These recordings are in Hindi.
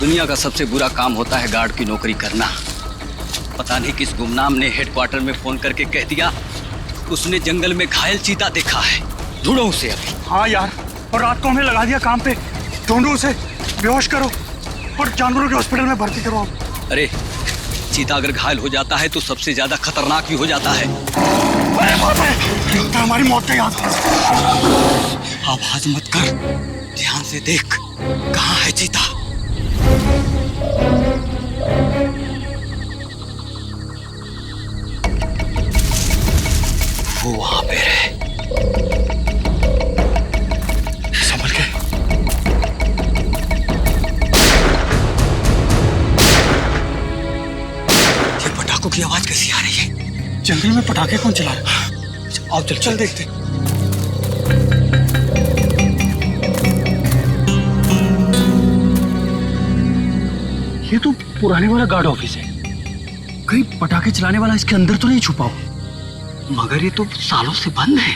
दुनिया का सबसे बुरा काम होता है गार्ड की नौकरी करना। पता नहीं किस गुमनाम ने हेडक्वार्टर में फोन करके कह दिया उसने जंगल में घायल चीता देखा है। ढूंढो उसे अभी। हाँ यार, और रात को हमें लगा दिया काम पे। ढूंढो उसे, बेहोश करो और जानवरों के हॉस्पिटल में भर्ती करो। अरे चीता अगर घायल हो जाता है तो सबसे ज्यादा खतरनाक भी हो जाता है। अरे बाप रे, तो हमारी मौत का याद। आवाज मत कर, ध्यान से देख कहाँ है चीता। वो वहां पे है। संभल के। ये पटाखों की आवाज कैसी आ रही है? जंगल में पटाखे कौन चला रहा है? आओ चल देखते। ये तो पुराने वाला गार्ड ऑफिस है। कहीं पटाखे चलाने वाला इसके अंदर तो नहीं छुपा हो? मगर ये तो सालों से बंद है।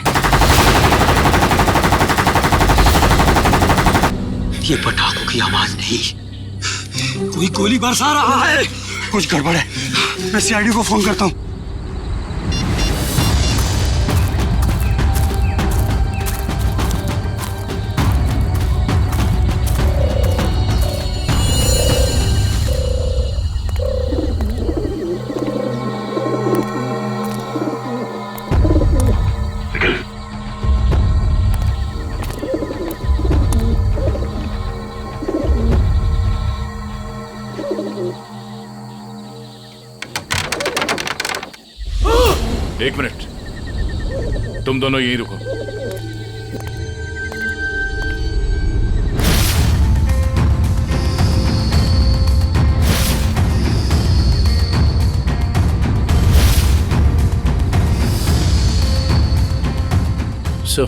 ये पटाखों की आवाज नहीं, कोई गोली बरसा रहा है। कुछ गड़बड़ है, मैं सीआईडी को फोन करता हूँ। एक मिनट, तुम दोनों यहीं रुको। सर,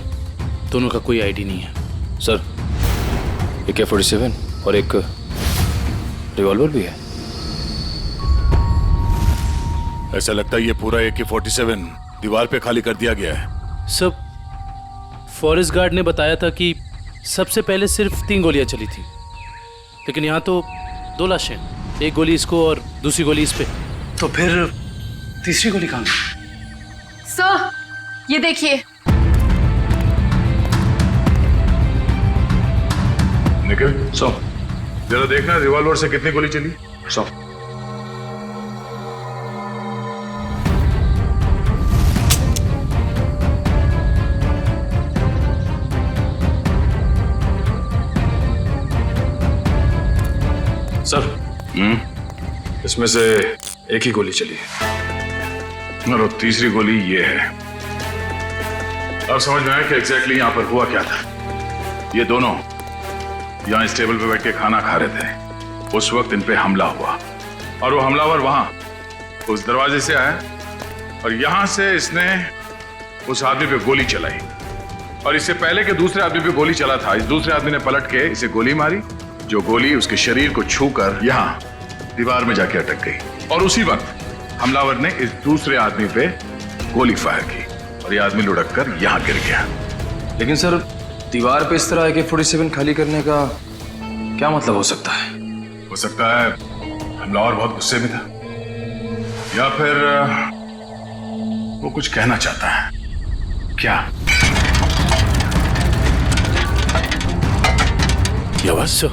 दोनों का कोई आईडी नहीं है। सर, AK-47 और एक रिवॉल्वर भी है। ऐसा लगता है ये पूरा AK-47 दीवार पे खाली कर दिया गया है। सब फॉरेस्ट गार्ड ने बताया था कि सबसे पहले सिर्फ 3 गोलियां चली थी, लेकिन यहाँ तो 2 लाशें, एक गोली इसको और दूसरी गोली इस पे। तो फिर तीसरी गोली कहाँ? सर, ये देखिए। निखिल, जरा देखना रिवॉल्वर से कितनी गोली चली। सर, इसमें से एक ही गोली चली है और तीसरी गोली ये है। अब समझ में आया कि एग्जैक्टली यहाँ पर हुआ क्या था। ये दोनों यहाँ इस टेबल पे बैठ के खाना खा रहे थे। उस वक्त इन पे हमला हुआ और वो हमलावर वहां उस दरवाजे से आया और यहां से इसने उस आदमी पे गोली चलाई और इससे पहले कि दूसरे आदमी पे गोली चला था, इस दूसरे आदमी ने पलट के इसे गोली मारी, जो गोली उसके शरीर को छूकर यहां दीवार में जाके अटक गई। और उसी वक्त हमलावर ने इस दूसरे आदमी पे गोली फायर की और यह आदमी लुढ़क कर यहां गिर गया। लेकिन सर, दीवार पे इस तरह AK-47 खाली करने का क्या मतलब हो सकता है? हो सकता है हमलावर बहुत गुस्से में था या फिर वो कुछ कहना चाहता है। क्या ये आवाज? सर,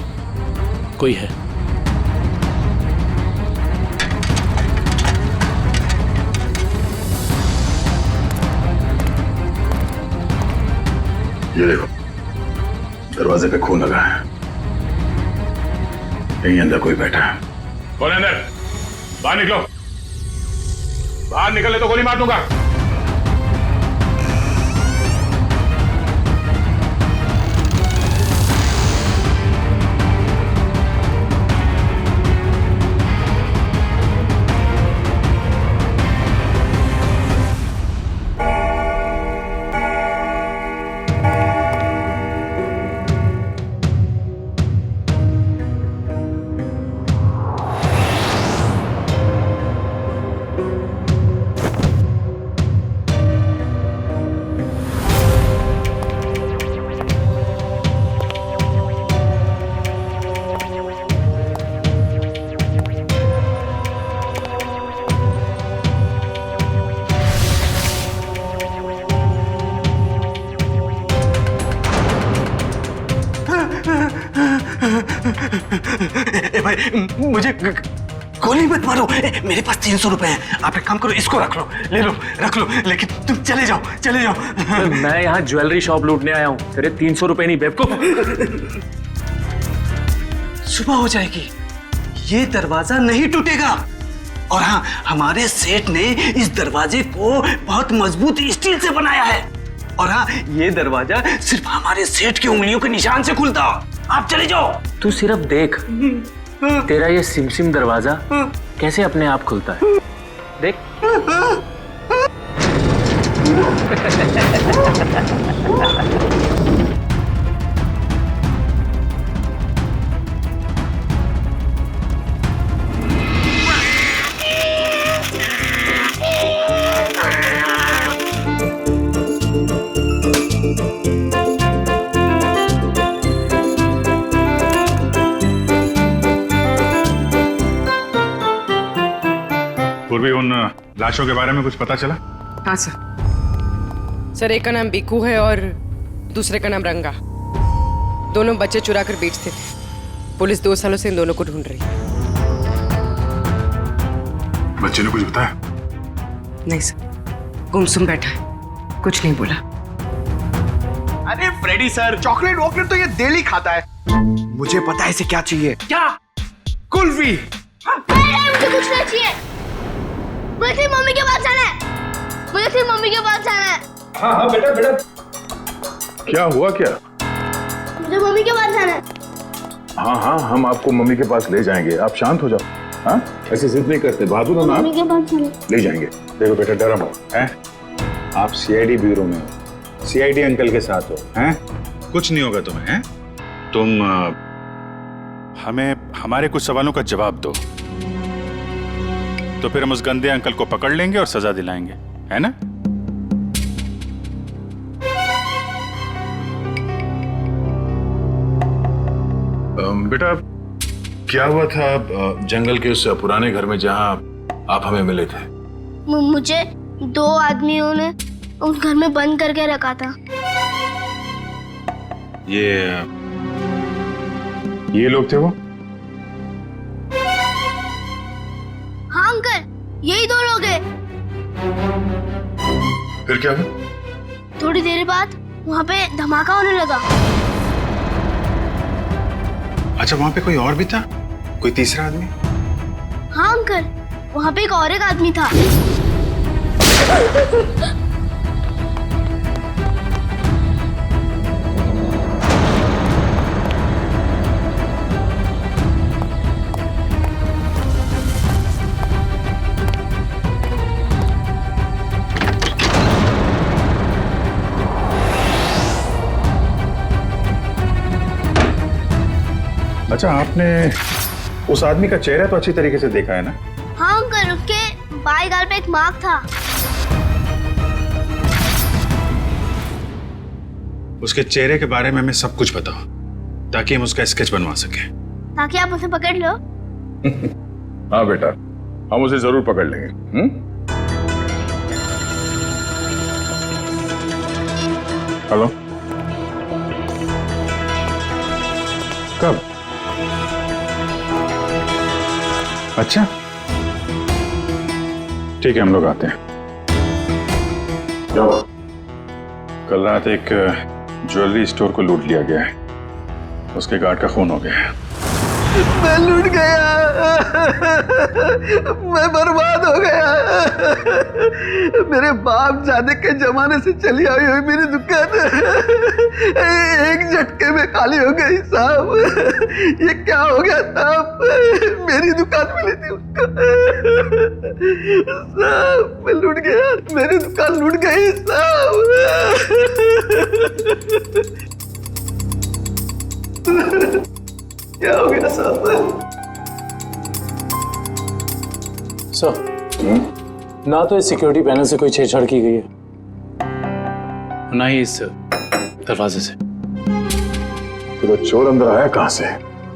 कोई है। ये देखो, दरवाजे पे खून लगा है। यहीं अंदर कोई बैठा है। कौन है अंदर? बाहर निकलो। बाहर निकले तो गोली मार दूंगा। भाई मुझे गोली मत मारो। मेरे पास 300 रुपए हैं। आप एक काम करो, इसको रख लो, ले लो, रख लो, लेकिन तुम चले जाओ, चले जाओ। मैं यहाँ ज्वेलरी शॉप लूटने आया हूँ, तेरे 300 रुपए नहीं बेवकूफ। सुबह हो जाएगी, ये दरवाजा नहीं टूटेगा। और हाँ, हमारे सेठ ने इस दरवाजे को बहुत मजबूत स्टील से बनाया है। और हाँ, ये दरवाजा सिर्फ हमारे सेठ की उंगलियों के निशान से खुलता। आप चले जाओ। तू सिर्फ देख, तेरा ये सिमसिम दरवाजा कैसे अपने आप खुलता है, देख। पूर्वी, उन लाशों के बारे में कुछ पता चला? हाँ सर, एक का नाम बीकू है और दूसरे का नाम रंगा। दोनों बच्चे चुरा कर बेचते थे। पुलिस 2 सालों से इन दोनों को ढूंढ रही है। बच्चे ने कुछ बताया? नहीं सर, गुमसुम बैठा है, कुछ नहीं बोला। अरे फ्रेडी सर, चॉकलेट वॉकलेट तो ये डेली खाता है। मुझे पता है इसे क्या चाहिए। क्या? कुल्फी। मुझे कुछ नहीं चाहिए। मुझे सिर्फ मम्मी के पास जाना है। मुझे सिर्फ मम्मी के पास जाना है। हाँ हाँ बेटा बेटा। क्या हुआ क्या? मुझे मम्मी के पास जाना है। हाँ हाँ, हम आपको मम्मी के पास ले जाएंगे, आप शांत हो जाओ। हाँ, ऐसे जिद नहीं करते, बहादुर हो ना। मम्मी के पास जाना है। ले जाएंगे। देखो बेटा, डरो मत, हैं? आप सीआईडी ब्यूरो में हो, सीआईडी अंकल के साथ हो, हैं? कुछ नहीं होगा तुम्हें, हैं? तुम हमें हमारे कुछ सवालों का जवाब दो, तो फिर हम उस गंदे अंकल को पकड़ लेंगे और सजा दिलाएंगे, है ना? बेटा, क्या हुआ था जंगल के उस पुराने घर में जहां आप हमें मिले थे? मुझे 2 आदमियों ने उस घर में बंद करके रखा था। ये लोग थे वो? हाँ अंकल, यही 2 लोग हैं। फिर क्या हुआ? थोड़ी देर बाद वहाँ पे धमाका होने लगा। अच्छा, वहां पे कोई और भी था? कोई तीसरा आदमी? हाँ अंकल, वहाँ पे एक और एक आदमी था। अच्छा, आपने उस आदमी का चेहरा तो अच्छी तरीके से देखा है ना? हाँ अंकल, उसके बाएं गाल पे एक मार्क था। उसके चेहरे के बारे में हमें सब कुछ बताओ, ताकि हम उसका स्केच बनवा सकें। ताकि आप उसे पकड़ लो। हाँ बेटा, हम उसे जरूर पकड़ लेंगे। हेलो, कब? अच्छा, ठीक है, हम लोग आते हैं। जाओ। कल रात एक ज्वेलरी स्टोर को लूट लिया गया है, उसके गार्ड का खून हो गया है। मैं लूट गया, मैं बर्बाद हो गया। मेरे बाप जाने के जमाने से चली आई हुई मेरी दुकान एक झटके में खाली हो गई साहब। ये क्या हो गया साहब? मेरी दुकान मिली थी उसको साहब। मैं लूट गया, मेरी दुकान लूट गई साहब। क्या हो गया साहब? सर, ना तो इस सिक्योरिटी पैनल से कोई छेड़छाड़ की गई है, ना ही इस दरवाजे से। तो चोर अंदर आया कहां से?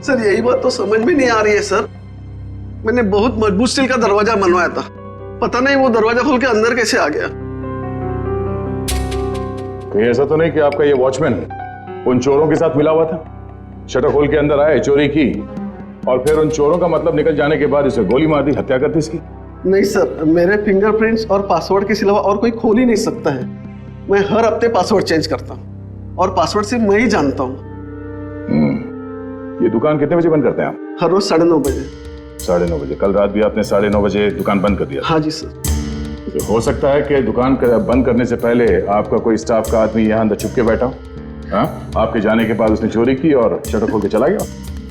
सर, यही बात तो समझ में नहीं आ रही है सर। मैंने बहुत मजबूत स्टील का दरवाजा बनवाया था, पता नहीं वो दरवाजा खोल के अंदर कैसे आ गया। कहीं ऐसा तो नहीं कि आपका ये वॉचमैन उन चोरों के साथ मिला हुआ था? शटर खोल के अंदर आए, चोरी की और फिर उन चोरों का मतलब निकल जाने के बाद इसे गोली मार दी, हत्या कर दी इसकी। नहीं सर, मेरे फिंगरप्रिंट्स और पासवर्ड के सिवा और कोई खोल ही नहीं सकता है। मैं हर हफ्ते पासवर्ड चेंज करता हूँ और पासवर्ड सिर्फ मैं ही जानता हूँ। ये दुकान कितने बजे बंद करते हैं आप? हर रोज 9:30 बजे। 9:30 बजे? कल रात भी आपने 9:30 बजे दुकान बंद कर दिया? हाँ जी सर। तो हो सकता है कि दुकान बंद करने से पहले आपका कोई स्टाफ का आदमी यहाँ अंदर छुप के बैठा हो। हाँ, आपके जाने के बाद उसने चोरी की और शटर खोल के चला गया?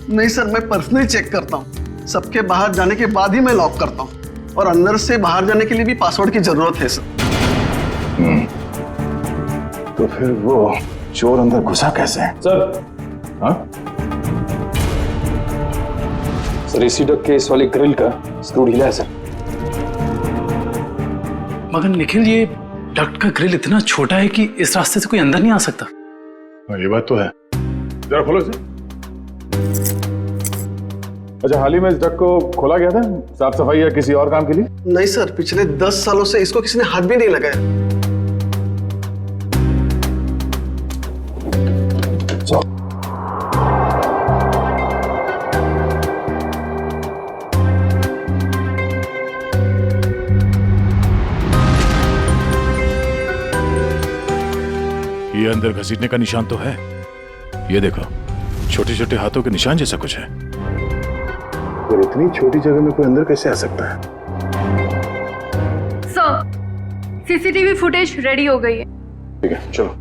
नहीं सर, मैं पर्सनली चेक करता हूँ। सबके बाहर जाने के बाद ही मैं लॉक करता हूँ और अंदर से बाहर जाने के लिए भी पासवर्ड की जरूरत है सर। तो फिर वो चोर अंदर घुसा कैसे है? सर, हाँ? सर एसी डक के इस वाले ग्रिल का स्क्रू ढीला है सर। मगर निखिल, ये डक्ट का ग्रिल इतना छोटा है कि इस रास्ते से कोई अंदर नहीं आ सकता। ये बात तो है। जरा खोलो इसे। अच्छा, हाल ही में इस डक को खोला गया था साफ सफाई या किसी और काम के लिए? नहीं सर, पिछले 10 सालों से इसको किसी ने हाथ भी नहीं लगाया। ये अंदर घसीटने का निशान तो है। ये देखो, छोटे छोटे हाथों के निशान जैसा कुछ है। और इतनी छोटी जगह में कोई अंदर कैसे आ सकता है? सर, सीसीटीवी फुटेज रेडी हो गई है। ठीक है, चलो।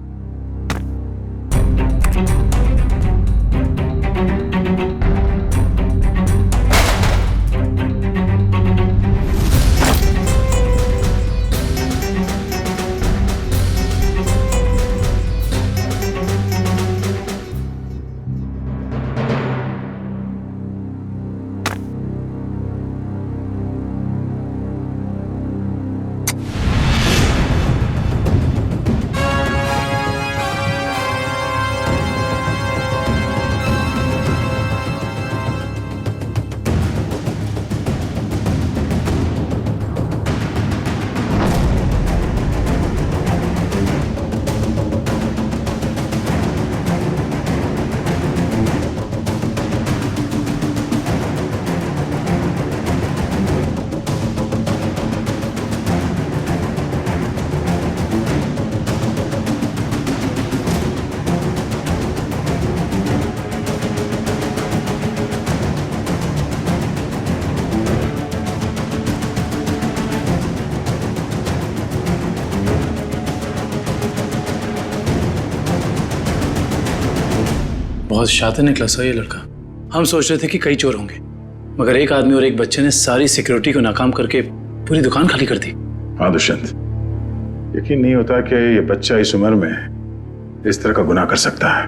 बहुत शातिर निकला सर ये लड़का। हम सोच रहे थे कि कई चोर होंगे, मगर एक आदमी और एक बच्चे ने सारी सिक्योरिटी को नाकाम करके पूरी दुकान खाली कर दी। हाँ दुष्यंत, यकीन नहीं होता कि ये बच्चा इस उम्र में इस तरह का गुनाह कर सकता है।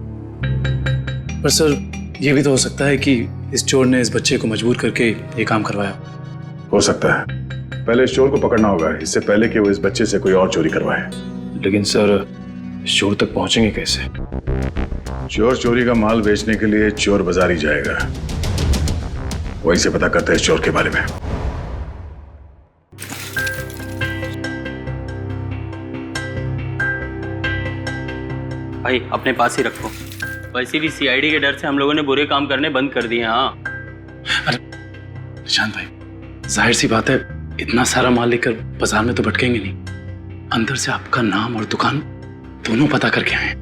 पर सर, ये भी तो हो सकता है कि इस चोर ने इस बच्चे को मजबूर करके ये काम करवाया। हो सकता है। पहले इस चोर को पकड़ना होगा, इससे पहले कि वो इस बच्चे से कोई और चोरी करवाए। लेकिन सर, इस चोर तक पहुंचेंगे कैसे? चोर चोरी का माल बेचने के लिए चोर बाजार ही जाएगा। वहीं से पता करता है इस चोर के बारे में। भाई अपने पास ही रखो। वैसे भी सीआईडी के डर से हम लोगों ने बुरे काम करने बंद कर दिए। हाँ अरे निशांत भाई, जाहिर सी बात है, इतना सारा माल लेकर बाजार में तो भटकेंगे नहीं। अंदर से आपका नाम और दुकान दोनों पता करके आए।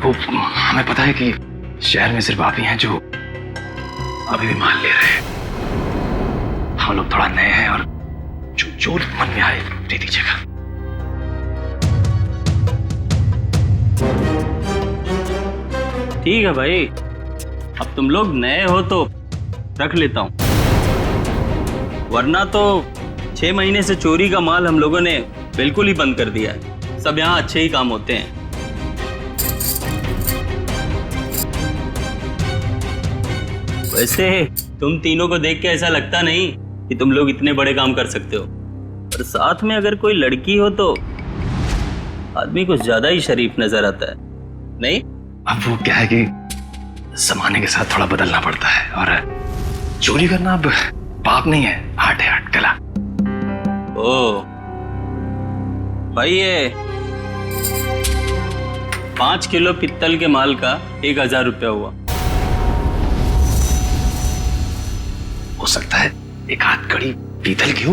वो हमें पता है कि शहर में सिर्फ आप ही हैं जो अभी भी माल ले रहे हैं। हम लोग थोड़ा नए हैं और जो मन में आए दे दीजिएगा। ठीक है भाई, अब तुम लोग नए हो तो रख लेता हूँ, वरना तो 6 महीने से चोरी का माल हम लोगों ने बिल्कुल ही बंद कर दिया है। सब यहाँ अच्छे ही काम होते हैं। वैसे तुम तीनों को देख के ऐसा लगता नहीं कि तुम लोग इतने बड़े काम कर सकते हो, और साथ में अगर कोई लड़की हो तो आदमी कुछ ज्यादा ही शरीफ नजर आता है, नहीं? अब वो क्या है कि जमाने के साथ थोड़ा बदलना पड़ता है, और चोरी करना अब पाप नहीं है, आर्ट है, आर्ट, कला। ओ भाई, ये 5 किलो पित्तल के माल का 1000 रुपया हुआ। हो सकता है एक हाथ कड़ी पीतल की हो,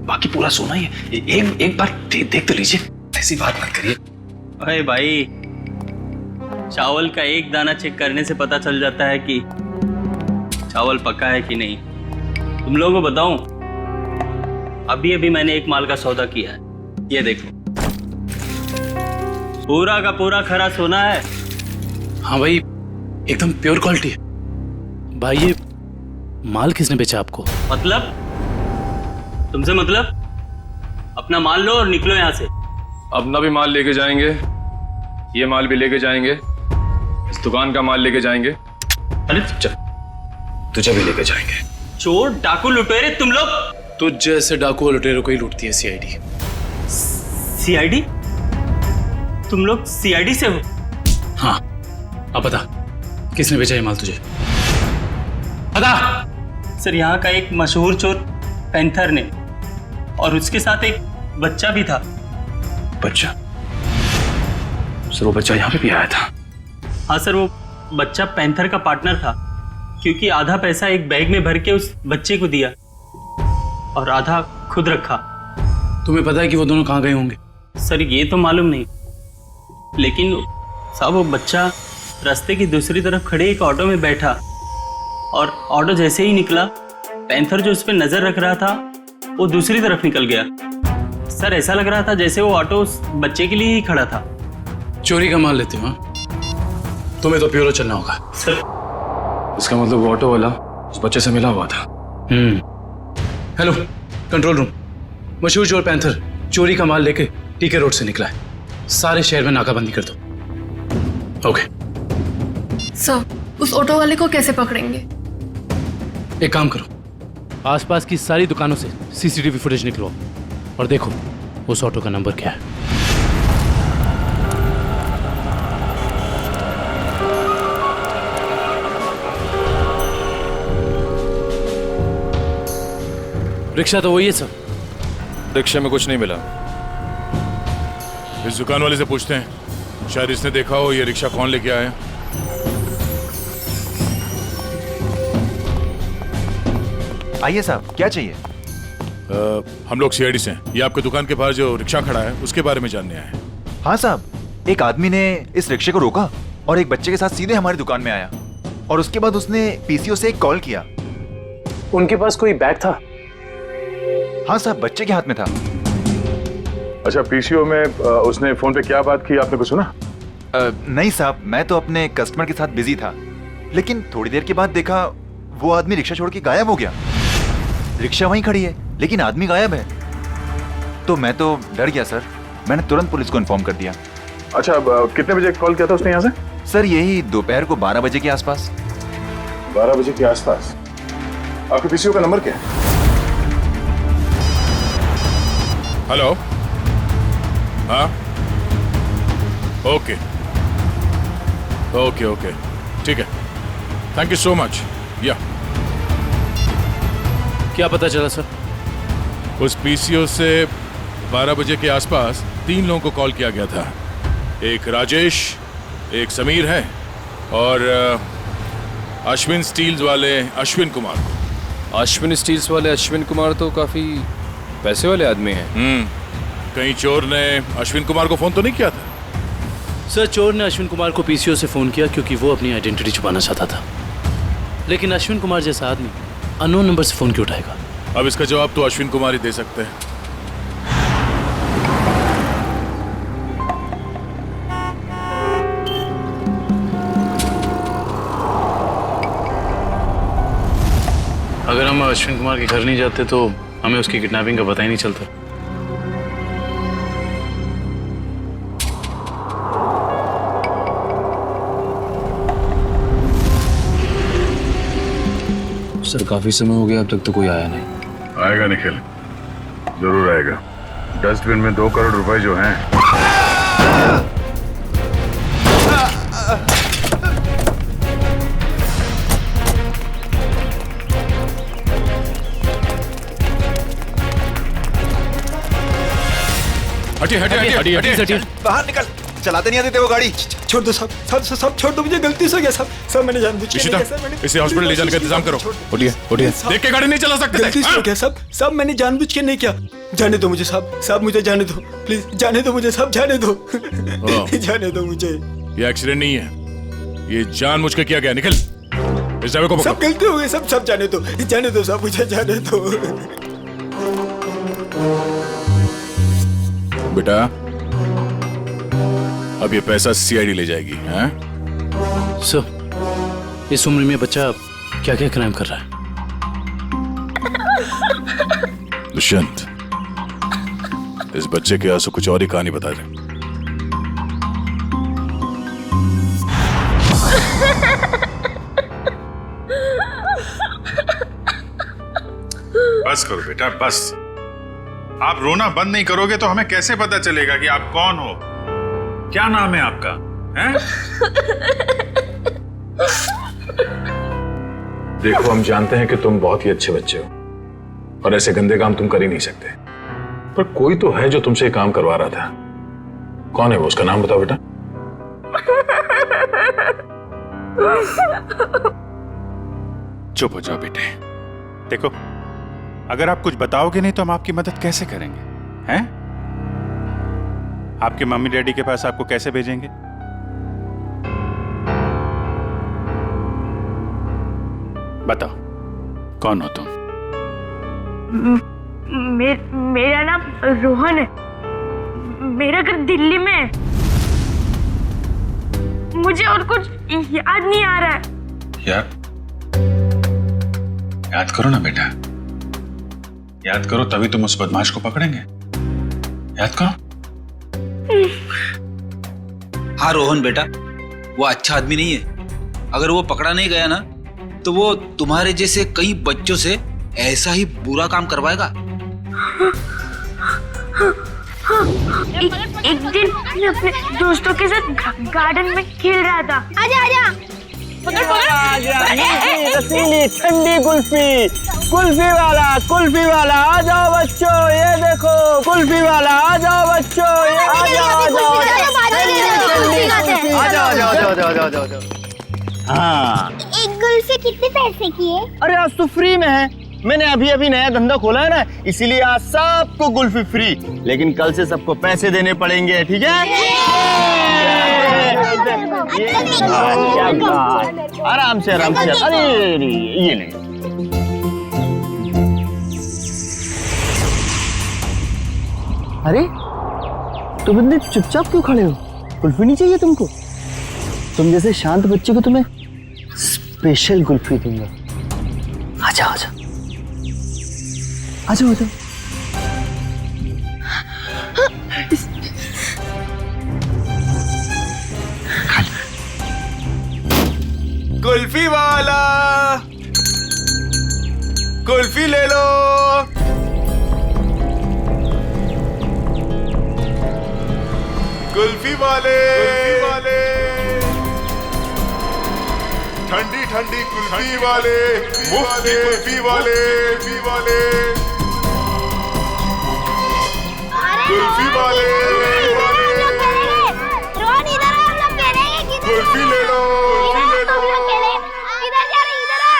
बाकी पूरा सोना ही है। एक बार देख तो लीजिए, ऐसी बात मत करिए। अरे भाई, चावल का एक दाना चेक करने से पता चल जाता है कि चावल पका है कि नहीं। तुम लोगों को बताऊं, अभी अभी मैंने एक माल का सौदा किया है, ये देखो, पूरा का पूरा खरा सोना है। हाँ भाई, एकदम प्योर क्वालिटी है। भाई ये माल किसने बेचा आपको? मतलब? तुमसे मतलब? अपना माल लो और निकलो यहाँ से। अपना भी माल लेके जाएंगे, ये माल भी लेके जाएंगे, इस दुकान का माल लेके जाएंगे। अरे चल, तुझे भी लेके जाएंगे। चोर डाकू लुटेरे तुम लोग। तुझ जैसे डाकू और लुटेरों को ही लूटती है सीआईडी। सीआईडी? तुम लोग सीआईडी से हो? हाँ, अब बता किसने बेचा ये माल तुझे? बता। सर, यहाँ का एक मशहूर चोर पैंथर ने, और उसके साथ एक बच्चा भी था। बच्चा? सर वो बच्चा यहाँ पे भी आया था? हाँ सर, वो बच्चा पैंथर का पार्टनर था, क्योंकि आधा पैसा एक बैग में भर के उस बच्चे को दिया और आधा खुद रखा। तुम्हें पता है कि वो दोनों कहाँ गए होंगे? सर ये तो मालूम नहीं, लेकिन साहब वो बच्चा रास्ते की दूसरी तरफ खड़े एक ऑटो में बैठा, और ऑटो जैसे ही निकला, पैंथर जो उस पर नजर रख रहा था वो दूसरी तरफ निकल गया। सर ऐसा लग रहा था जैसे वो ऑटो उस बच्चे के लिए ही खड़ा था। चोरी का माल लेते हो? तुम्हें तो प्योरो चलना होगा। सर इसका मतलब वो ऑटो वाला उस बच्चे से मिला हुआ था। हेलो कंट्रोल रूम, मशहूर चोर पैंथर चोरी का माल लेके टीके रोड से निकला है। सारे शहर में नाकाबंदी कर दो। ओके सर, उस ऑटो वाले को कैसे पकड़ेंगे? एक काम करो, आसपास की सारी दुकानों से सीसीटीवी फुटेज निकलो और देखो उस ऑटो का नंबर क्या है। रिक्शा तो वही है सर। रिक्शे में कुछ नहीं मिला। इस दुकान वाले से पूछते हैं, शायद इसने देखा हो ये रिक्शा कौन लेके आया। आइए साहब, क्या चाहिए? हम लोग सीआईडी से हैं। ये आपके दुकान के पास जो रिक्शा खड़ा है उसके बारे में जानने आए हैं। हाँ साहब, एक आदमी ने इस रिक्शे को रोका और एक बच्चे के साथ सीधे हमारी दुकान में आया, और उसके बाद उसने पीसीओ से एक कॉल किया। उनके पास कोई बैग था? हाँ साहब, बच्चे के हाथ में था। अच्छा, पीसीओ में उसने फोन पे क्या बात की, आपने कुछ सुना? नहीं साहब, मैं तो अपने कस्टमर के साथ बिजी था, लेकिन थोड़ी देर के बाद देखा वो आदमी रिक्शा छोड़ के गायब हो गया। रिक्शा वहीं खड़ी है लेकिन आदमी गायब है। तो मैं तो डर गया सर, मैंने तुरंत पुलिस को इन्फॉर्म कर दिया। अच्छा, कितने बजे कॉल किया था उसने यहाँ से? सर यही दोपहर को 12 बजे के आसपास। 12 बजे के आसपास। आपके पीसीओ का नंबर क्या है? हेलो, हाँ, ओके ओके ओके, ठीक है, थैंक यू सो मच। या क्या पता चला सर? उस पीसीओ से 12 बजे के आसपास 3 लोगों को कॉल किया गया था। एक राजेश, एक समीर है, और अश्विन स्टील्स वाले अश्विन कुमार को। अश्विन स्टील्स वाले अश्विन कुमार तो काफी पैसे वाले आदमी हैं। कहीं चोर ने अश्विन कुमार को फोन तो नहीं किया था? सर चोर ने अश्विन कुमार को पीसीओ से फोन किया क्योंकि वो अपनी आइडेंटिटी छुपाना चाहता था, लेकिन अश्विन कुमार जैसा आदमी अननोन नंबर से फोन क्यों उठाएगा? अब इसका जवाब तो अश्विन कुमार ही दे सकते हैं। अगर हम अश्विन कुमार के घर नहीं जाते तो हमें उसकी किडनैपिंग का पता ही नहीं चलता। सर काफी समय हो गया, अब तक तो कोई आया नहीं। आएगा निखिल, जरूर आएगा। डस्टबिन में 2 करोड़ रुपए जो हैं। हटिए हटिए हटिए हटिए हटिए, बाहर निकल। चलाते नहीं आते थे वो गाड़ी। छोड़ दो सब सब सब छोड़ दो, मुझे गलती से हो गया सब सब मैंने जानबूझ के नहीं किया सर, मैंने इसे हॉस्पिटल ले जाने का इंतजाम करो। उठिए उठिए, देख के गाड़ी नहीं चला सकते गलती से हो गया सब सब मैंने जानबूझ के नहीं किया। जाने दो मुझे सब सब मुझे जाने दो प्लीज, जाने दो मुझे सब, जाने दो जाने दो मुझे। ये एक्सीडेंट नहीं है, ये जानबूझ के किया गया। निकल, इस ड्राइवर को पकड़ो। सब गलती हो गई सब सब जाने दो सब मुझे जाने दो। बेटा अब ये पैसा सीआईडी ले जाएगी। हैं? सर इस उम्र में बच्चा क्या क्या क्राइम कर रहा है? दुष्यंत, इस बच्चे के आंसू कुछ और ही कहानी बता दे। बस करो बेटा बस। आप रोना बंद नहीं करोगे तो हमें कैसे पता चलेगा कि आप कौन हो? क्या नाम है आपका? हैं? देखो, हम जानते हैं कि तुम बहुत ही अच्छे बच्चे हो और ऐसे गंदे काम तुम कर ही नहीं सकते, पर कोई तो है जो तुमसे काम करवा रहा था। कौन है वो? उसका नाम बताओ बेटा। चुप हो जाओ बेटे। देखो, अगर आप कुछ बताओगे नहीं तो हम आपकी मदद कैसे करेंगे? हैं? आपके मम्मी डैडी के पास आपको कैसे भेजेंगे? बताओ, कौन हो तुम? मेरा नाम रोहन है, मेरा घर दिल्ली में है। मुझे और कुछ याद नहीं आ रहा है। याद करो ना बेटा, याद करो, तभी तुम उस बदमाश को पकड़ेंगे। याद करो। हाँ रोहन बेटा, वो अच्छा आदमी नहीं है। अगर वो पकड़ा नहीं गया ना तो वो तुम्हारे जैसे कई बच्चों से ऐसा ही बुरा काम करवाएगा। एक दिन मैं अपने दोस्तों के साथ गार्डन में खेल रहा था। आजा आजा, पकड़ पकड़। रसीली ठंडी कुल्फी, कुल्फी वाला आ जाओ बच्चों, ये देखो कुल्फी वाला, आ जाओ बच्चों, ये आ जाओ। हाँ, एक कुल्फी कितने पैसे की है? अरे आज तो फ्री में है। मैंने अभी अभी नया धंधा खोला है ना, इसीलिए आज सबको कुल्फी फ्री, लेकिन कल से सबको पैसे देने पड़ेंगे, ठीक है? आराम से आराम से। अरे ये नहीं, अरे तुम इतने चुपचाप क्यों खड़े हो? कुल्फी नहीं चाहिए तुमको? तुम जैसे शांत बच्चे को तुम्हें स्पेशल कुल्फी दूंगा। आजा आजा आजा आजा। कुल्फी वाला, कुल्फी ले लो। कुल्फी वाले, ठंडी ठंडी कुल्फी वाले, मुफ्त की कुल्फी वाले, कुल्फी वाले, रोहन इधर आ, हम लोग खेलेंगे। किधर कुल्फी ले लो, इधर जा रहे, इधर आ।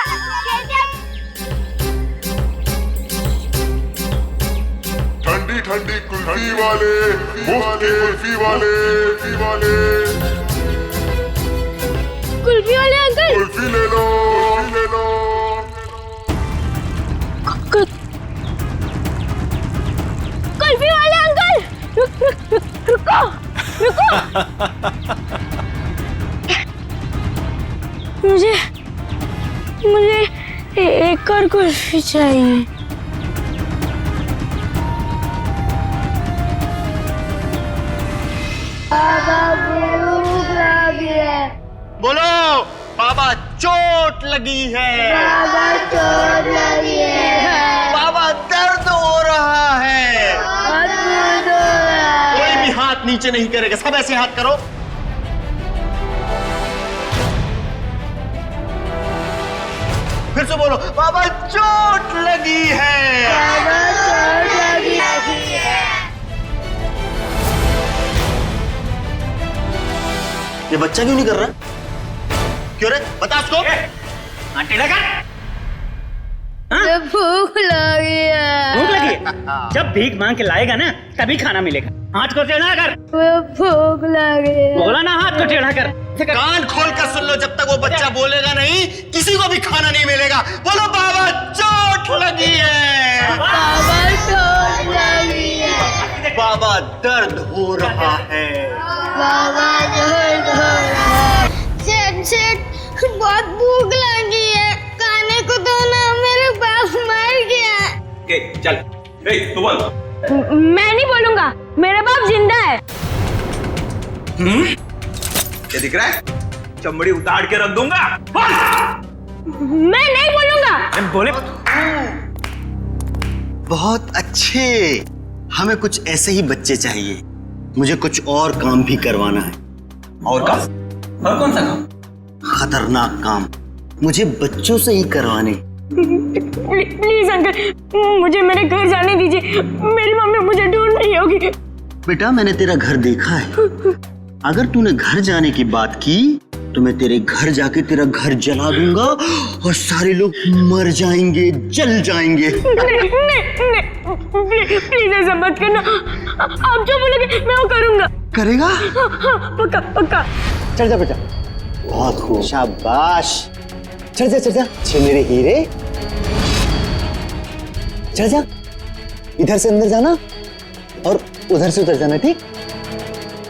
ठंडी ठंडी कुल्फी वाले, मुफ्त की कुल्फी वाले, कुल्फी वाले अंकल, कुल्फी ले लो, कुल्फी वाले अंकल, रुको। मुझे एक और कुल्फी चाहिए। बोलो, बाबा चोट लगी है। बाबा दर्द हो रहा है। कोई भी हाथ नीचे नहीं करेगा, सब ऐसे हाथ करो। फिर से बोलो, बाबा चोट लगी है। ये बच्चा क्यों नहीं कर रहा? क्यों रे? बता उसको। आंटी लगा भूख लगी है। भूख लगी है? जब भीख मांग के लाएगा ना तभी खाना मिलेगा। हाथ को टेढ़ा कर। भूख लगी है। बोला ना हाथ को टेढ़ा कर। कान खोल कर सुन लो, जब तक वो बच्चा बोलेगा नहीं किसी को भी खाना नहीं मिलेगा। बोलो बाबा चोट लगी है। बाबा चोट लगी है। बाबा दर्द हो रहा है। बाबा दर्द हो रहा है। सेठ बहुत भूख लगी है, खाने को दो ना, मेरे बाप मर गया। चल तू बोल। मैं नहीं बोलूंगा, मेरा बाप जिंदा है। क्या दिख रहा है? चमड़ी उतार के रख दूंगा। मैं नहीं बोलूंगा। बोले बहुत अच्छे, हमें कुछ ऐसे ही बच्चे चाहिए। मुझे कुछ और काम भी करवाना है। और काम? और कौन सा काम? खतरनाक काम मुझे बच्चों से ही करवाने। प्लीज अंकल, मुझे मेरे घर जाने दीजिए। मेरी मम्मी मुझे ढूंढ रही होगी। बेटा मैंने तेरा घर देखा है। अगर तूने घर जाने की बात की तो मैं तेरे घर जाके तेरा घर जला दूंगा और सारे लोग मर जाएंगे, जल जाएंगे। नहीं, प्लीज ऐसा मत करना। आप जो बोलोगे मैं वो करूंगा। करेगा? पक्का पक्का। चल जा बेटा, बहुत खूब, शाबाश। चल जा छे मेरे हीरे। चल जा, इधर से अंदर जाना और उधर से उधर जाना, ठीक?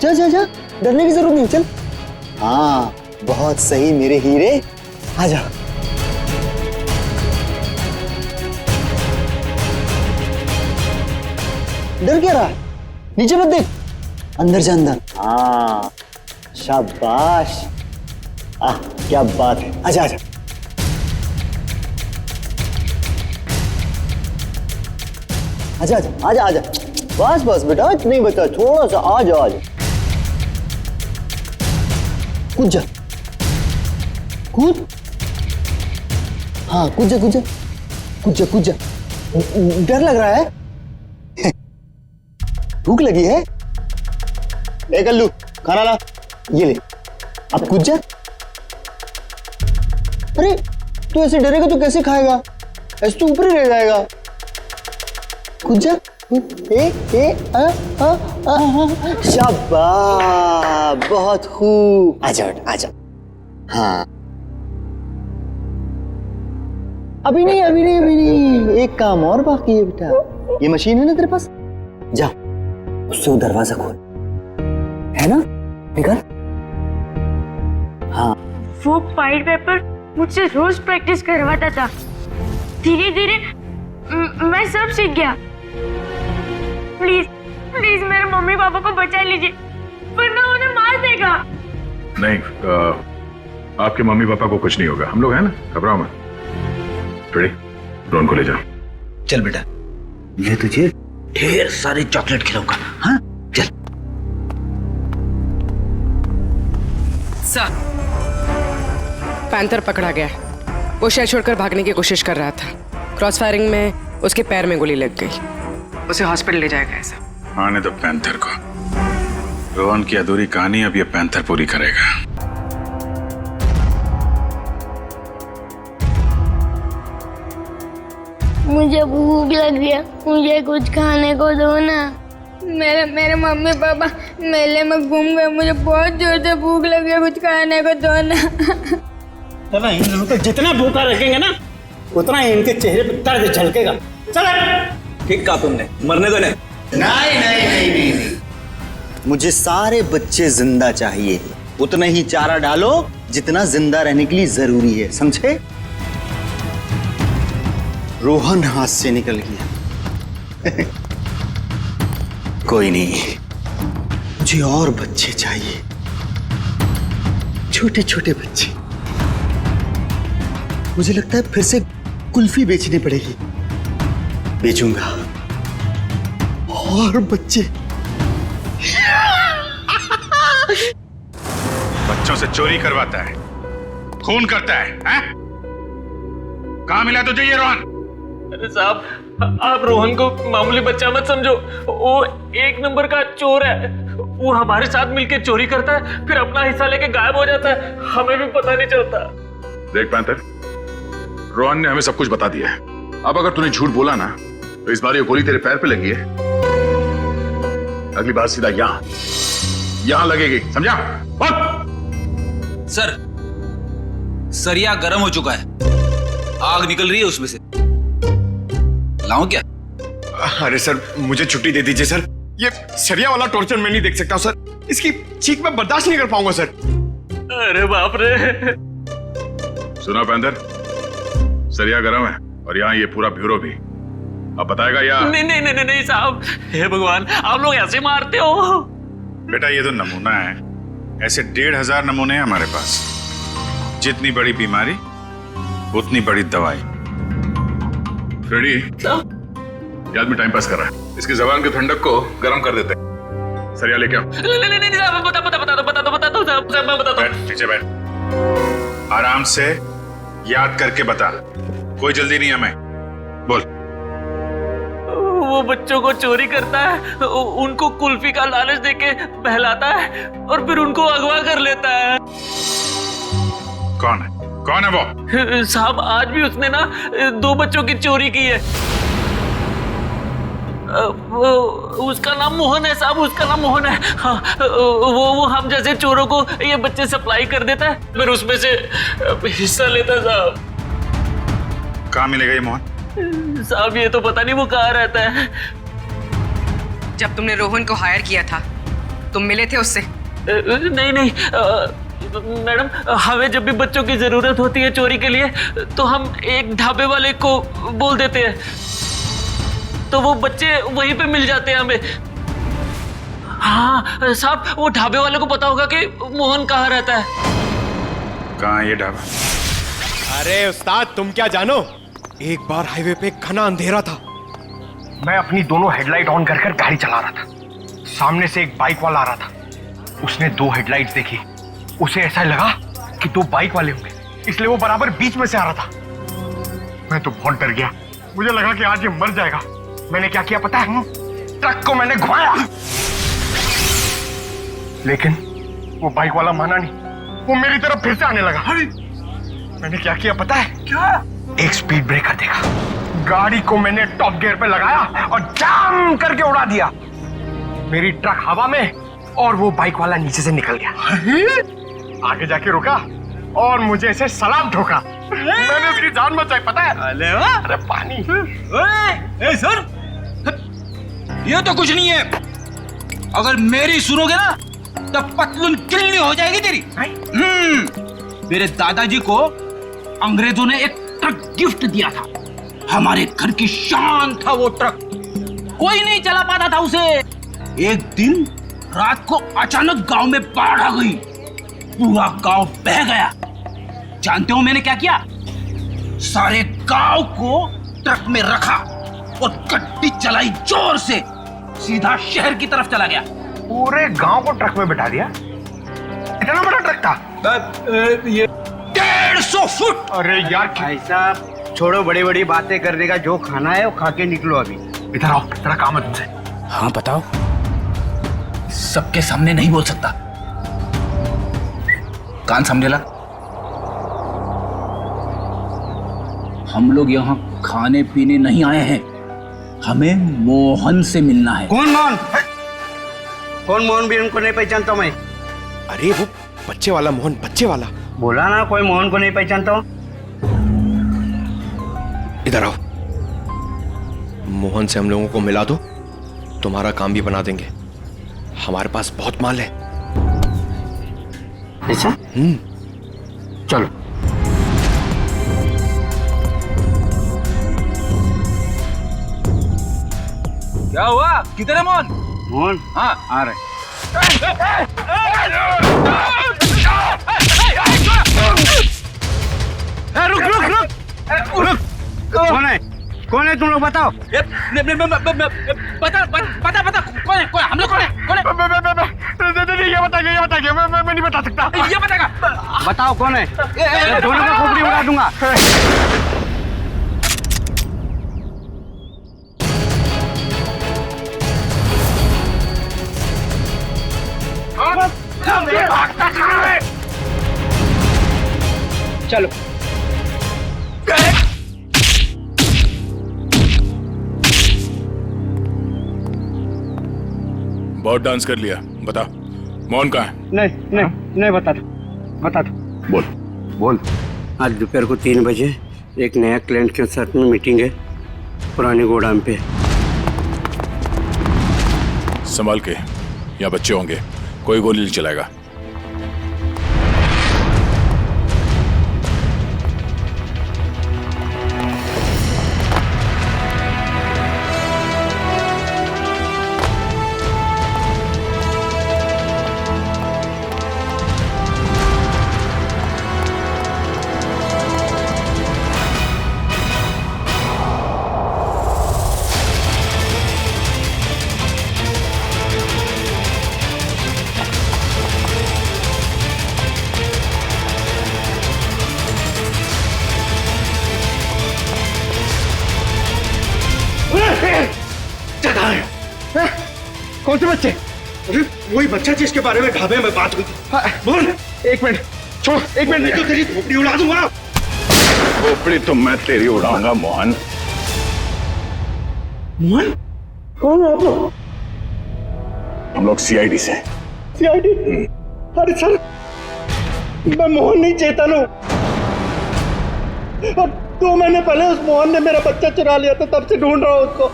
जा, डरने की जरूरत नहीं, चल। हाँ बहुत सही मेरे हीरे, आ जा। डर क्या रहा है? नीचे मत देख, अंदर जा अंदर। हाँ शाबाश, क्या बात है। आजा बस बेटा, इतना ही बता, थोड़ा सा आजा। कूद जा, कूद। हाँ कूद जा। डर लग रहा है? भूख लगी है? ए कल्लू, खाना ला, ये ले। अब कूद जा। अरे तू ऐसे डरेगा तो कैसे खाएगा? ऐसे तो ऊपर ही रह जाएगा। कूद जा। शाबाश, बहुत खूब। आजा। हाँ अभी नहीं, एक काम और बाकी है बेटा। ये मशीन है ना तेरे पास, जा उससे वो दरवाजा खोल, है ना? निकल। हाँ वो फाइल पेपर मुझसे रोज प्रैक्टिस करवाता था। धीरे धीरे मैं सब सीख गया। प्लीज मेरे मम्मी पापा को बचा लीजिए, वरना उन्हें मार देगा। नहीं, आपके मम्मी पापा को कुछ नहीं होगा, हम लोग हैं ना, घबराओ मत। रोहन को ले जाओ। चल बेटा, मैं तुझे ढेर सारे चॉकलेट खिलाऊंगा। हाँ चल। सर, पैंथर पकड़ा गया। वो शहर छोड़कर भागने की कोशिश कर रहा था। क्रॉस फायरिंग में उसके पैर में गोली लग गई। उसे हॉस्पिटल ले जाया गया सर। आने दो पैंथर को। रोहन की अधूरी कहानी अब ये पैंथर पूरी करेगा। मुझे भूख लग गया, मुझे कुछ खाने को दो ना। मेरे मम्मी पापा मेले में घूम गए, मुझे बहुत जोर से भूख लग गया, कुछ खाने को दो ना। चलो इन लोगों को जितना भूखा रखेंगे ना उतना ही इनके चेहरे पे दर्द झलकेगा। चलो। ठीक कहा तुमने, मरने दो ने। नहीं, मुझे सारे बच्चे जिंदा चाहिए। उतना ही चारा डालो जितना जिंदा रहने के लिए जरूरी है, समझे? रोहन हाथ से निकल गया। कोई नहीं, मुझे और बच्चे चाहिए, छोटे छोटे बच्चे। मुझे लगता है फिर से कुल्फी बेचनी पड़ेगी। बेचूंगा और बच्चे। बच्चों से चोरी करवाता है, खून करता है, हैं? कहाँ मिला तुझे ये रोहन? अरे साहब, आप रोहन को मामूली बच्चा मत समझो, वो एक नंबर का चोर है। वो हमारे साथ मिलकर चोरी करता है, फिर अपना हिस्सा लेके गायब हो जाता है, हमें भी पता नहीं चलता। देख पैंथर, रोहन ने हमें सब कुछ बता दिया है। अब अगर तूने झूठ बोला ना तो इस बार ये गोली तेरे पैर पे लगी है, अगली बार सीधा यहां लगेगी, समझा? सर, सरिया गर्म हो चुका है, आग निकल रही है उसमें से। लाऊं क्या? अरे सर, मुझे छुट्टी दे दीजिए सर। ये सरिया वाला टॉर्चर मैं नहीं देख सकता सर। इसकी चीख मैं बर्दाश्त नहीं कर पाऊंगा सर। अरे बाप रे। सुना पैंथर, सरिया गर्म है और यहाँ ये पूरा ब्यूरो भी। अब बताएगा या? नहीं साहब, हे भगवान, आप लोग ऐसे मारते हो? बेटा ये तो नमूना है, ऐसे 1500 नमूने हैं हमारे पास। जितनी बड़ी बीमारी उतनी बड़ी दवाई। फ्रेडी, ये आदमी टाइम पास कर रहा है, इसकी जबान की ठंडक को गर्म कर देते हैं। सरिया लेके आओ। नहीं साहब, बता दो साहब, मैं बताता हूं। बैठ, नीचे बैठ, आराम से याद करके बता, कोई जल्दी नहीं है। मैं बोल। वो बच्चों को चोरी करता है, उनको कुल्फी का लालच देके बहलाता है और फिर उनको अगवा कर लेता है। कौन है वो? साहब, आज भी उसने ना 2 बच्चों की चोरी की है। उसका नाम मोहन है साहब, उसका नाम मोहन है। हाँ, वो हम जैसे चोरों को ये बच्चे सप्लाई कर देता है, फिर उसमें से हिस्सा लेता है साहब। कहाँ मिलेगा ये मोहन? साहब ये तो पता नहीं वो कहाँ रहता है। जब तुमने रोहन को हायर किया था, तुम मिले थे उससे? नहीं मैडम, हमें जब भी बच्चों की जरूरत होती है चोरी के लिए तो हम एक ढाबे वाले को बोल देते हैं, तो वो बच्चे वहीं पे मिल जाते हैं हमें। हाँ साहब, वो ढाबे वाले को पता होगा कि मोहन कहाँ रहता है। कहाँ ये ढाबा? अरे उस्ताद, तुम क्या जानो, एक बार हाईवे पे घना अंधेरा था। मैं अपनी दोनों हेडलाइट ऑन कर गाड़ी चला रहा था। सामने से एक बाइक वाला आ रहा था। उसने 2 हेडलाइट्स देखी। उसे ऐसा लगा कि 2 बाइक वाले होंगे, इसलिए वो बराबर बीच में से आ रहा था। मैं तो बहुत डर गया, मुझे लगा कि आज ये मर जाएगा। मैंने क्या किया पता है? ट्रक को मैंने घुमाया, लेकिन वो बाइक वाला माना नहीं, वो मेरी तरफ फिर से आने लगा। मैंने क्या किया पता है? क्या? एक स्पीड ब्रेकर देखा, गाड़ी को मैंने टॉप गियर पे लगाया और जाम करके उड़ा दिया। मेरी ट्रक हवा में और वो बाइक वाला नीचे से निकल गया। आगे जाके रुका और मुझे ऐसे सलाम ठोका। मैंने उसकी जान बचाई पता है? अरे पानी। ए सर, ये तो कुछ नहीं है। अगर मेरी सुनोगे ना तो पतलून किल्ली हो जाएगी तेरी। मेरे दादाजी को अंग्रेजों ने एक ट्रक गिफ्ट दिया था, हमारे घर की शान था वो ट्रक, कोई नहीं चला पाता था उसे। एक दिन रात को अचानक गांव में बाढ़ आ गई, पूरा गांव बह गया। जानते हो मैंने क्या किया? सारे गांव को ट्रक में रखा और गड्डी चलाई जोर से, सीधा शहर की तरफ चला गया। पूरे गांव को ट्रक में बिठा दिया? इतना बड़ा ट्रक था? ये 150 फुट। अरे यार भाई साहब, छोड़ो बड़ी बड़ी बातें करने का, जो खाना है वो खा के निकलो अभी। इधर आओ, तेरा काम है तुमसे। हाँ बताओ। सबके सामने नहीं बोल सकता, कान समझे ला। हम लोग यहाँ खाने पीने नहीं आए हैं, हमें मोहन से मिलना है। कौन मोहन? कौन मोहन? भी उनको नहीं पहचानता मैं। अरे वो बच्चे वाला मोहन, बच्चे वाला। बोला ना, कोई मोहन को नहीं पहचानता हूँ। इधर आओ, मोहन से हम लोगों को मिला दो, तुम्हारा काम भी बना देंगे। हमारे पास बहुत माल है। ऐसा? चलो। क्या हुआ? किधर है मोहन? मोहन? हाँ आ रहे। रुक रुक रुक रुक। कौन है? कौन है तुम लोग बताओ? बता कौन है? हम लोग कौन है? ये बताइए, मैं नहीं बता सकता। ये बताएगा। बताओ कौन है? दोनों का खोपड़ी उड़ा दूंगा। चलो। बहुत डांस कर लिया, बता मोहन कहाँ है? नहीं बता दो। बोल। आज दोपहर को 3 बजे एक नया क्लाइंट के साथ में मीटिंग है पुराने गोदाम पे। संभाल के, यहाँ बच्चे होंगे, कोई गोली नहीं चलाएगा। कौन से बच्चे? अरे वही बच्चा जिसके बारे में ढाबे में बात हुई थी। बोल। 1 मिनट छोड़, 1 मिनट नहीं तो तेरी खोपड़ी उड़ा दूंगा। खोपड़ी तो मैं तेरी उड़ाऊंगा मोहन। मोहन? कौन है आप लोग? हम लोग सीआईडी से। सीआईडी? अरे सर, मैं मोहन नहीं, चेतन हूँ। और 2 महीने पहले उस मोहन ने मेरा बच्चा चुरा लिया था, तब से ढूंढ रहा हूँ उसको।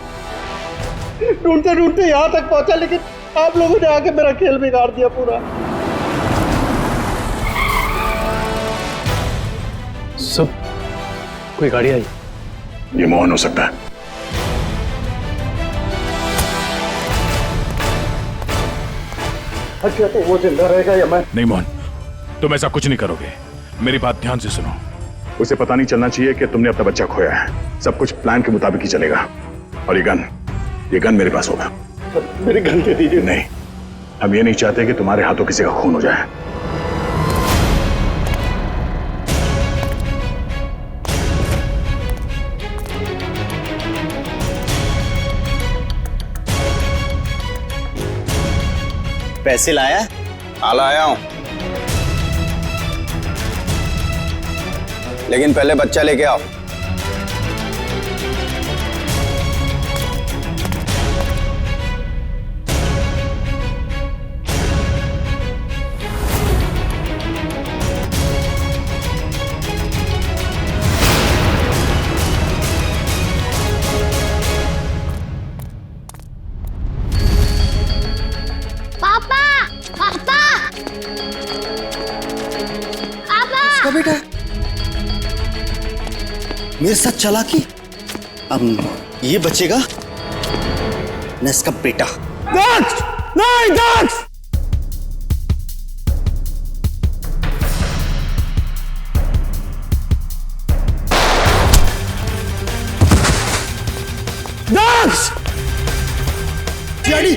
ढूंढते ढूंढते यहाँ तक पहुंचा, लेकिन आप लोगों ने आके मेरा खेल बिगाड़ दिया पूरा। सब कोई गाड़ी आई? ये मोहन हो सकता है। अच्छा, तो वो जिंदा रहेगा या मैं? नहीं मोहन, तुम ऐसा कुछ नहीं करोगे। मेरी बात ध्यान से सुनो। उसे पता नहीं चलना चाहिए कि तुमने अपना बच्चा खोया है। सब कुछ प्लान के मुताबिक ही चलेगा। और ये गन मेरे पास होगा। मेरी गन दे दीजिए। नहीं, हम ये नहीं चाहते कि तुम्हारे हाथों किसी का खून हो जाए। पैसे लाया? हाँ लाया हूं, लेकिन पहले बच्चा लेके आओ। बेटा मेरे साथ चला कि अब ये बचेगा न इसका बेटा। दक्ष! नहीं दक्ष! दक्ष! डैडी!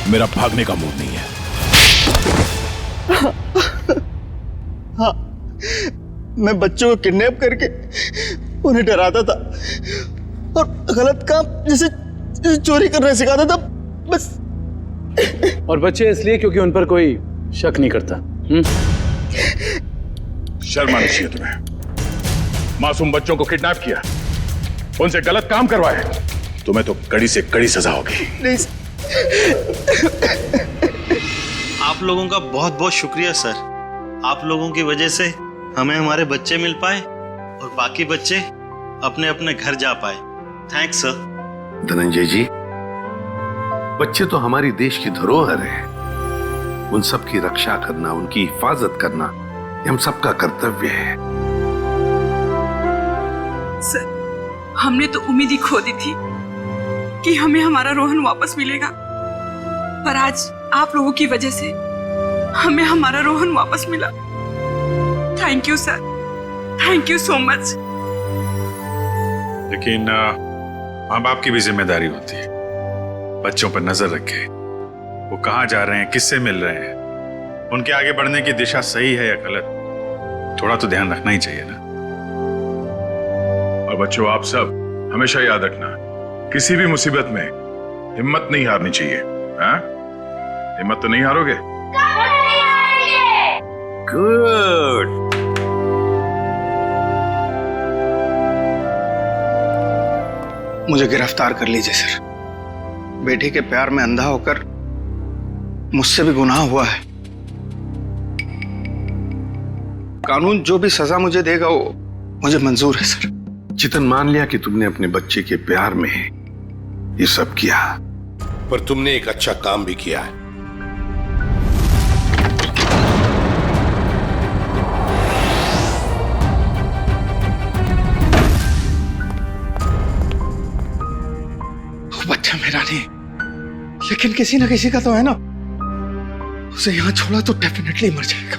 मेरा भागने का मूड नहीं है। हाँ, मैं बच्चों को किडनैप करके उन्हें डराता था और गलत काम जैसे चोरी करना सिखाता था बस। और बच्चे इसलिए क्योंकि उन पर कोई शक नहीं करता। शर्म आनी चाहिए तुम्हें। मासूम बच्चों को किडनैप किया, उनसे गलत काम करवाए तुम्हें तो कड़ी से कड़ी सजा होगी। नहीं आप लोगों का बहुत बहुत शुक्रिया सर। आप लोगों की वजह से हमें हमारे बच्चे मिल पाए और बाकी बच्चे अपने अपने घर जा पाए। Thanks sir. धनंजय जी, बच्चे तो हमारी देश की धरोहर है। उन सब की रक्षा करना, उनकी हिफाजत करना ये हम सबका कर्तव्य है। सर, हमने तो उम्मीद ही खो दी थी कि हमें हमारा रोहन वापस मिलेगा, पर आज आप लोगों की वजह से हमें हमारा रोहन वापस मिला। Thank you sir, thank you so much. लेकिन माँ बाप की भी जिम्मेदारी होती है, बच्चों पर नजर रखे, वो कहाँ जा रहे हैं, किससे मिल रहे हैं, उनके आगे बढ़ने की दिशा सही है या गलत, थोड़ा तो ध्यान रखना ही चाहिए ना। और बच्चों, आप सब हमेशा याद रखना, किसी भी मुसीबत में हिम्मत नहीं हारनी चाहिए। हाँ? हिम्मत तो नहीं हारोगे? गुड। मुझे गिरफ्तार कर लीजिए सर। बेटी के प्यार में अंधा होकर मुझसे भी गुनाह हुआ है। कानून जो भी सजा मुझे देगा वो मुझे मंजूर है सर। चितन, मान लिया कि तुमने अपने बच्चे के प्यार में ये सब किया, पर तुमने एक अच्छा काम भी किया है। बच्चा मेरा नहीं, लेकिन किसी ना किसी का तो है ना। उसे यहां छोड़ा तो डेफिनेटली मर जाएगा।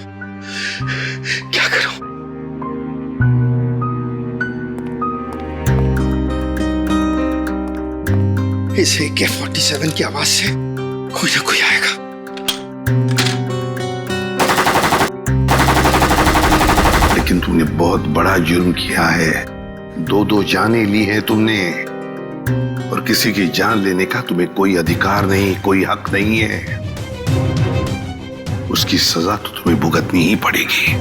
क्या करूं? इस AK-47 की आवाज से कोई ना कोई आएगा। लेकिन तुमने बहुत बड़ा जुर्म किया है। 2 जानें ली है तुमने, और किसी की जान लेने का तुम्हें कोई अधिकार नहीं, कोई हक नहीं है। उसकी सजा तो तुम्हें भुगतनी ही पड़ेगी।